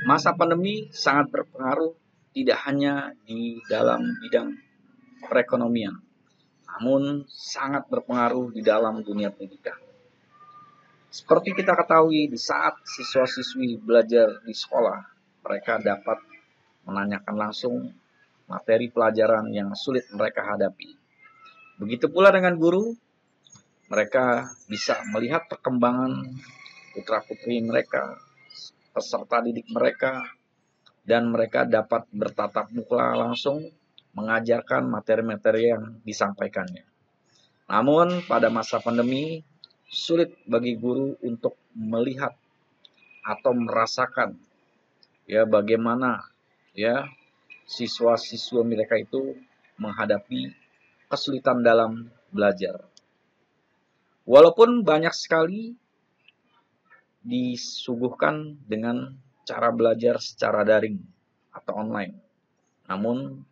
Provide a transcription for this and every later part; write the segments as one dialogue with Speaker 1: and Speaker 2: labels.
Speaker 1: Masa pandemi sangat berpengaruh tidak hanya di dalam bidang perekonomian, namun sangat berpengaruh di dalam dunia pendidikan. Seperti kita ketahui, di saat siswa-siswi belajar di sekolah, mereka dapat menanyakan langsung materi pelajaran yang sulit mereka hadapi. Begitu pula dengan guru, mereka bisa melihat perkembangan putra-putri mereka, peserta didik mereka, dan mereka dapat bertatap muka langsung mengajarkan materi-materi yang disampaikannya. Namun pada masa pandemi, sulit bagi guru untuk melihat atau merasakan bagaimana siswa-siswa mereka itu menghadapi kesulitan dalam belajar. Walaupun banyak sekali disuguhkan dengan cara belajar secara daring atau online, namun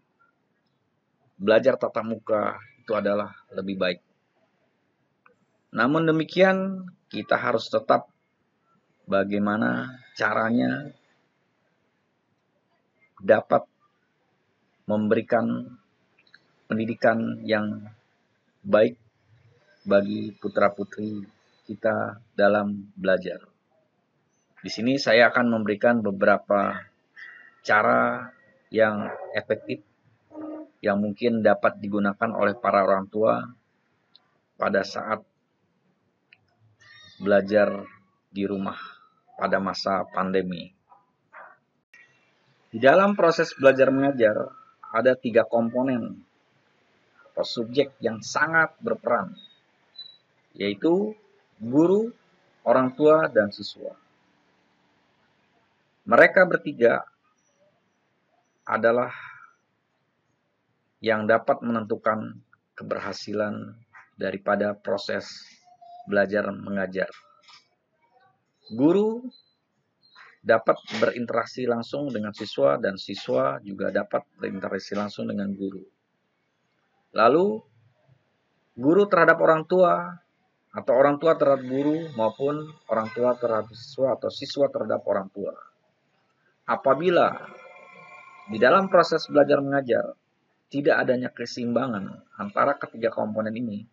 Speaker 1: belajar tatap muka itu adalah lebih baik. Namun demikian, kita harus tetap bagaimana caranya dapat memberikan pendidikan yang baik bagi putra-putri kita dalam belajar. Di sini saya akan memberikan beberapa cara yang efektif yang mungkin dapat digunakan oleh para orang tua pada saat belajar di rumah pada masa pandemi. Di dalam proses belajar mengajar ada 3 komponen atau subjek yang sangat berperan, yaitu guru, orang tua, dan siswa. Mereka bertiga adalah yang dapat menentukan keberhasilan daripada proses belajar mengajar. Guru dapat berinteraksi langsung dengan siswa dan siswa juga dapat berinteraksi langsung dengan guru. Lalu guru terhadap orang tua atau orang tua terhadap guru maupun orang tua terhadap siswa atau siswa terhadap orang tua. Apabila di dalam proses belajar mengajar tidak adanya keseimbangan antara ketiga komponen ini,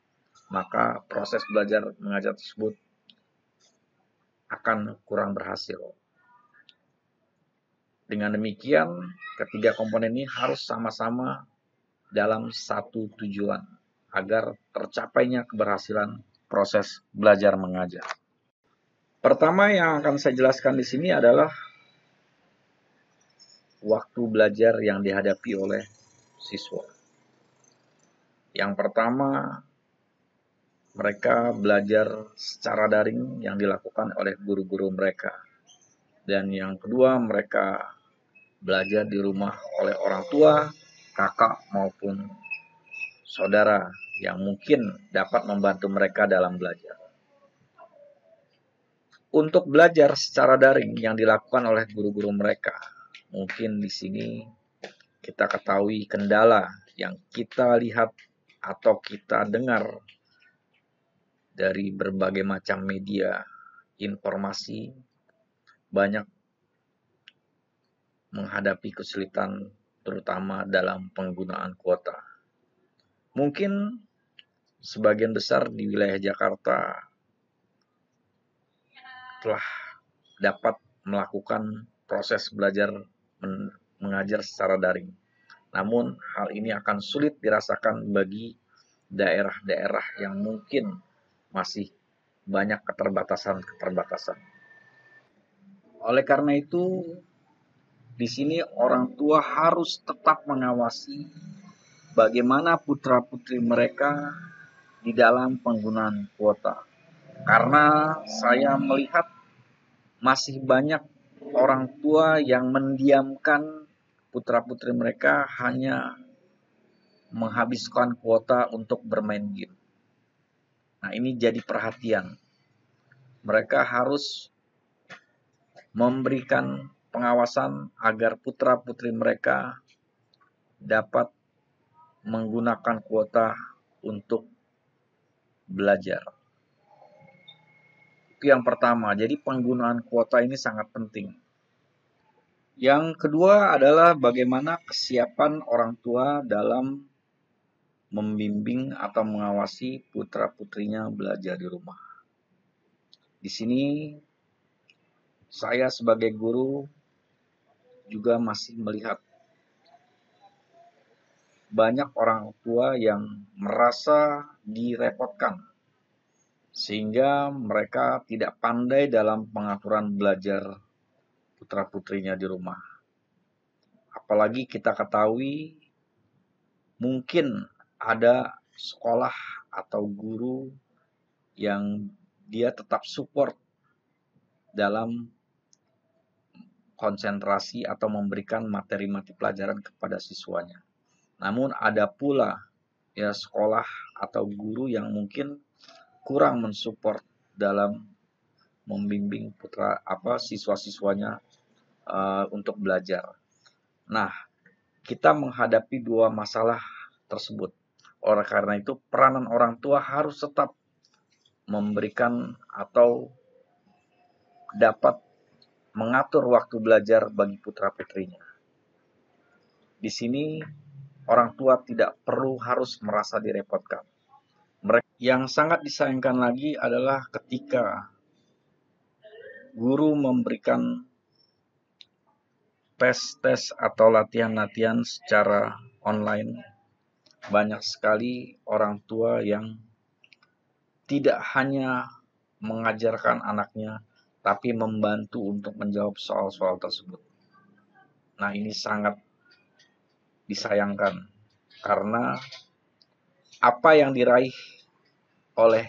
Speaker 1: maka proses belajar mengajar tersebut akan kurang berhasil. Dengan demikian, ketiga komponen ini harus sama-sama dalam satu tujuan agar tercapainya keberhasilan proses belajar mengajar. Pertama yang akan saya jelaskan di sini adalah waktu belajar yang dihadapi oleh siswa. Yang pertama, mereka belajar secara daring yang dilakukan oleh guru-guru mereka. Dan yang kedua, mereka belajar di rumah oleh orang tua, kakak maupun saudara yang mungkin dapat membantu mereka dalam belajar. Untuk belajar secara daring yang dilakukan oleh guru-guru mereka, mungkin di sini kita ketahui kendala yang kita lihat atau kita dengar dari berbagai macam media informasi banyak menghadapi kesulitan terutama dalam penggunaan kuota. Mungkin sebagian besar di wilayah Jakarta telah dapat melakukan proses belajar mengajar secara daring. Namun hal ini akan sulit dirasakan bagi daerah-daerah yang mungkin masih banyak keterbatasan. Oleh karena itu, di sini orang tua harus tetap mengawasi bagaimana putra-putri mereka di dalam penggunaan kuota. Karena saya melihat masih banyak orang tua yang mendiamkan putra-putri mereka hanya menghabiskan kuota untuk bermain game. Nah, ini jadi perhatian. Mereka harus memberikan pengawasan agar putra-putri mereka dapat menggunakan kuota untuk belajar. Itu yang pertama. Jadi penggunaan kuota ini sangat penting. Yang kedua adalah bagaimana kesiapan orang tua dalam membimbing atau mengawasi putra-putrinya belajar di rumah. Di sini saya sebagai guru juga masih melihat banyak orang tua yang merasa direpotkan sehingga mereka tidak pandai dalam pengaturan belajar putra-putrinya di rumah. Apalagi kita ketahui mungkin ada sekolah atau guru yang dia tetap support dalam konsentrasi atau memberikan materi-materi pelajaran kepada siswanya. Namun ada pula ya sekolah atau guru yang mungkin kurang mensupport dalam membimbing siswa-siswanya untuk belajar. Nah, kita menghadapi dua masalah tersebut. Oleh karena itu, peranan orang tua harus tetap memberikan atau dapat mengatur waktu belajar bagi putra-putrinya. Di sini orang tua tidak perlu harus merasa direpotkan. Yang sangat disayangkan lagi adalah ketika guru memberikan tes atau latihan-latihan secara online. Banyak sekali orang tua yang tidak hanya mengajarkan anaknya, tapi membantu untuk menjawab soal-soal tersebut. Nah, ini sangat disayangkan karena apa yang diraih oleh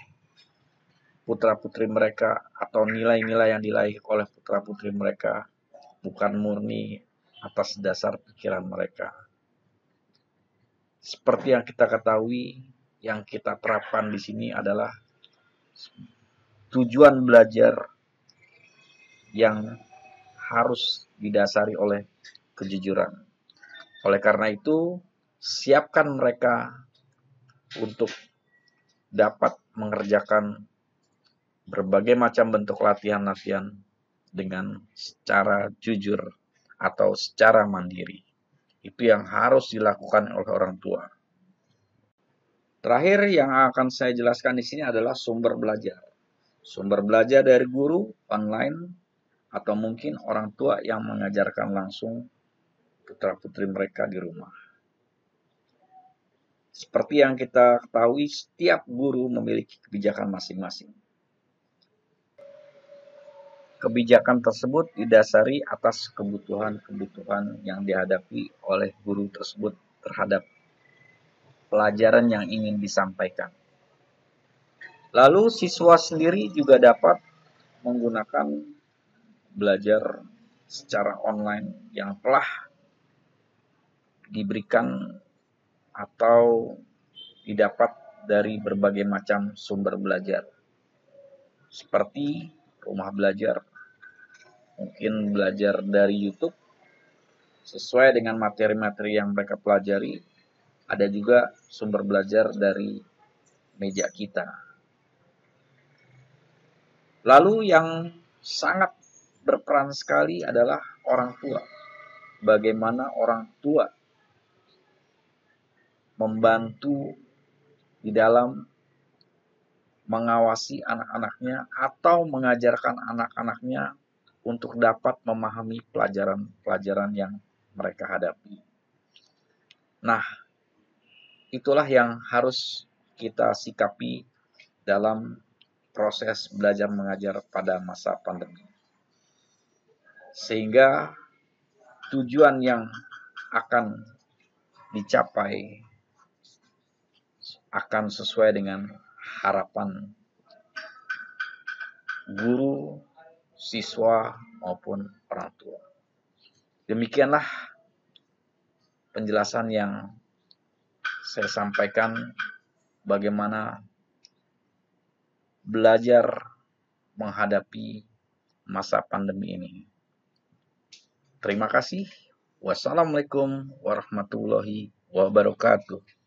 Speaker 1: putra-putri mereka atau nilai-nilai yang diraih oleh putra-putri mereka bukan murni atas dasar pikiran mereka. Seperti yang kita ketahui, yang kita terapkan di sini adalah tujuan belajar yang harus didasari oleh kejujuran. Oleh karena itu, siapkan mereka untuk dapat mengerjakan berbagai macam bentuk latihan-latihan dengan secara jujur atau secara mandiri. Itu yang harus dilakukan oleh orang tua. Terakhir yang akan saya jelaskan di sini adalah sumber belajar. Sumber belajar dari guru online atau mungkin orang tua yang mengajarkan langsung putra-putri mereka di rumah. Seperti yang kita ketahui, setiap guru memiliki kebijakan masing-masing. Kebijakan tersebut didasari atas kebutuhan-kebutuhan yang dihadapi oleh guru tersebut terhadap pelajaran yang ingin disampaikan. Lalu siswa sendiri juga dapat menggunakan belajar secara online yang telah diberikan atau didapat dari berbagai macam sumber belajar. Seperti rumah belajar, mungkin belajar dari YouTube sesuai dengan materi-materi yang mereka pelajari. Ada juga sumber belajar dari meja kita. Lalu yang sangat berperan sekali adalah orang tua. Bagaimana orang tua membantu di dalam mengawasi anak-anaknya atau mengajarkan anak-anaknya untuk dapat memahami pelajaran-pelajaran yang mereka hadapi. Nah, itulah yang harus kita sikapi dalam proses belajar mengajar pada masa pandemi. Sehingga tujuan yang akan dicapai akan sesuai dengan harapan guru, siswa, maupun orang tua. Demikianlah penjelasan yang saya sampaikan bagaimana belajar menghadapi masa pandemi ini. Terima kasih. Wassalamualaikum warahmatullahi wabarakatuh.